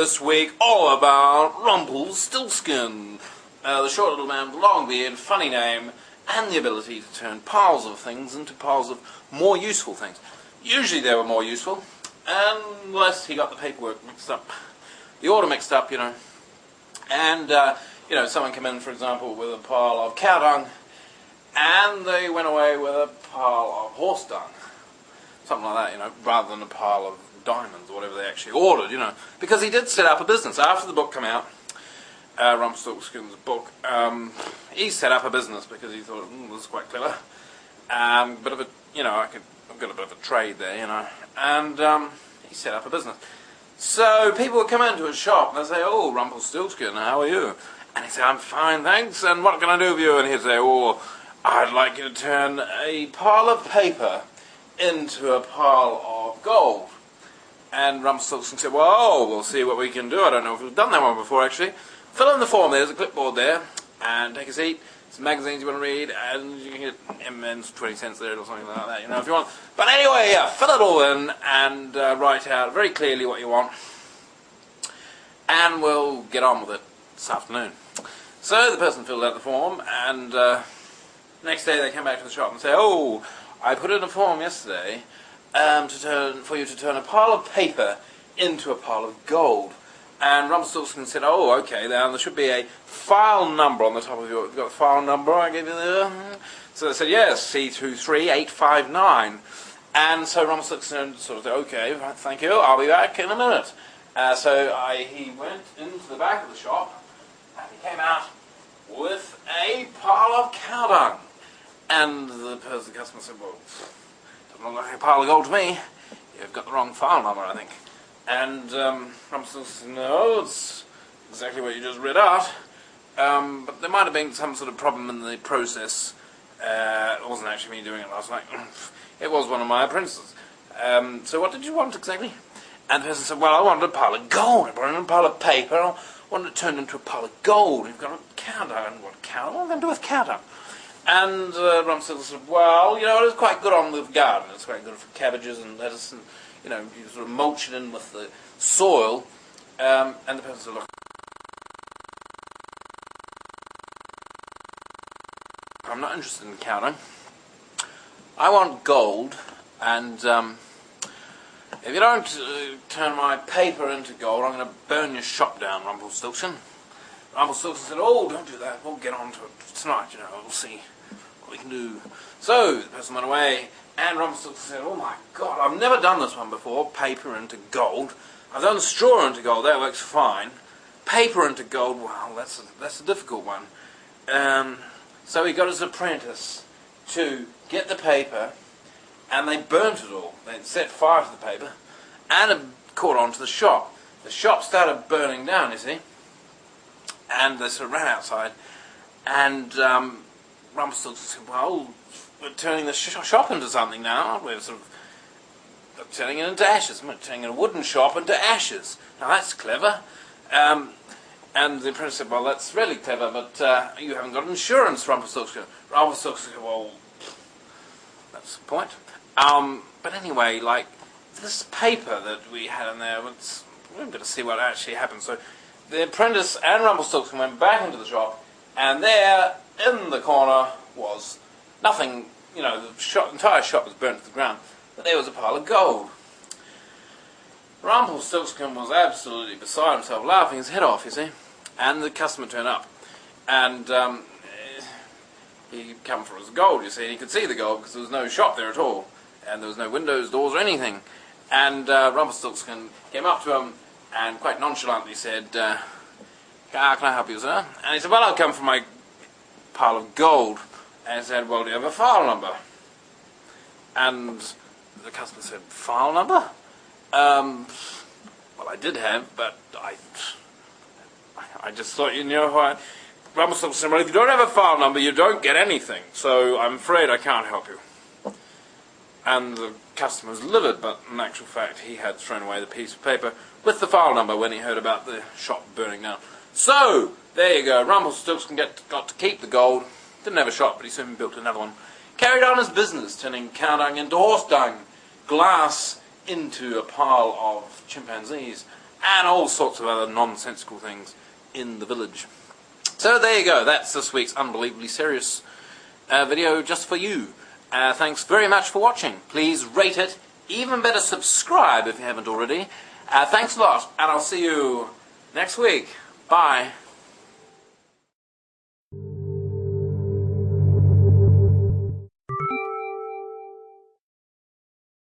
this week all about Rumplestilkskin, the short little man with a long beard, funny name, and the ability to turn piles of things into piles of more useful things. Usually they were more useful, unless he got the paperwork mixed up, the order mixed up, you know. And, someone came in, for example, with a pile of cow dung, and they went away with a pile of horse dung. Something like that, you know, rather than a pile of diamonds or whatever they actually ordered, you know. Because he did set up a business. After the book came out, Rumplestilkskin's book, he set up a business because he thought, this is quite clever. Bit of a, I've got a bit of a trade there, you know. And he set up a business. So people would come into his shop and they'd say, oh, Rumplestilkskin, how are you? And he'd say, I'm fine, thanks, and what can I do for you? And he'd say, oh, I'd like you to turn a pile of paper into a pile of gold. And Rumplestilkskin said, well, we'll see what we can do. I don't know if we've done that one before, actually. Fill in the form. There's a clipboard there. And take a seat. Some magazines you want to read. And you can get M&M's 20 cents there or something like that, you know, if you want. But anyway, yeah, fill it all in and write out very clearly what you want. And we'll get on with it this afternoon. So the person filled out the form, and next day they came back to the shop and say, oh, I put in a form yesterday for you to turn a pile of paper into a pile of gold. And Rumplestilkskin said, oh, okay, now there should be a file number on the top of your... You've got the file number I gave you there? So they said, yes, C23859. And so Rumplestilkskin sort of said, okay, right, thank you, I'll be back in a minute. He went into the back of the shop, and he came out with a pile of cow dung. And the customer said, well, doesn't look like a pile of gold to me. You've got the wrong file number, I think. And Rumplestilkskin said, no, it's exactly what you just read out. But there might have been some sort of problem in the process. It wasn't actually me doing it last night. It was one of my apprentices. So what did you want exactly? And the person said, well, I wanted a pile of gold. I wanted a pile of paper. I wanted it turned into a pile of gold. You've got a cow dung. What am I going to do with cow dung? And Rumplestilkskin said, well, you know, it is quite good on the garden. It's quite good for cabbages and lettuce, and, you know, you sort of mulch it in with the soil. And the person said, look, I'm not interested in cow dung. I want gold, and if you don't turn my paper into gold, I'm going to burn your shop down, Rumplestilkskin. Rumplestilkskin said, oh, don't do that. We'll get on to it tonight, you know. We'll see what we can do. So the person went away, and Rumplestilkskin said, oh my God, I've never done this one before, paper into gold. I've done straw into gold, that works fine. Paper into gold, well, that's a difficult one. So he got his apprentice to get the paper, and they burnt it all. They set fire to the paper, and it caught on to the shop. The shop started burning down, you see, and they sort of ran outside, and Rumplestilkskin said, well, we're turning the shop into something now. We're sort of turning it into ashes. We're turning a wooden shop into ashes. Now that's clever. And the apprentice said, well, that's really clever, but you haven't got insurance, Rumplestilkskin. Rumplestilkskin said, well, that's the point. But anyway, like, this paper that we had in there, we're going to see what actually happened. So the apprentice and Rumplestilkskin went back into the shop, and there, in the corner, was nothing. You know, the entire shop was burnt to the ground, but there was a pile of gold. Rumplestilkskin was absolutely beside himself, laughing his head off, you see. And the customer turned up, and he come for his gold, you see, and he could see the gold because there was no shop there at all, and there was no windows, doors, or anything. And Rumplestilkskin came up to him and quite nonchalantly said, can I help you, sir? And he said, well, I've come for my pile of gold. And he said, well, do you have a file number? And the customer said, file number? Well, I did have, but I just thought you knew why. Rumplestilkskin said, well, if you don't have a file number, you don't get anything, so I'm afraid I can't help you. And the customer was livid, but in actual fact, he had thrown away the piece of paper with the file number when he heard about the shop burning down. So, there you go, Rumplestilkskin got to keep the gold. Didn't have a shop, but he soon built another one. Carried on his business, turning cow dung into horse dung, glass into a pile of chimpanzees, and all sorts of other nonsensical things in the village. So there you go, that's this week's Unbelievably Serious video just for you. Thanks very much for watching. Please rate it, even better subscribe if you haven't already. Thanks a lot, and I'll see you next week. Bye.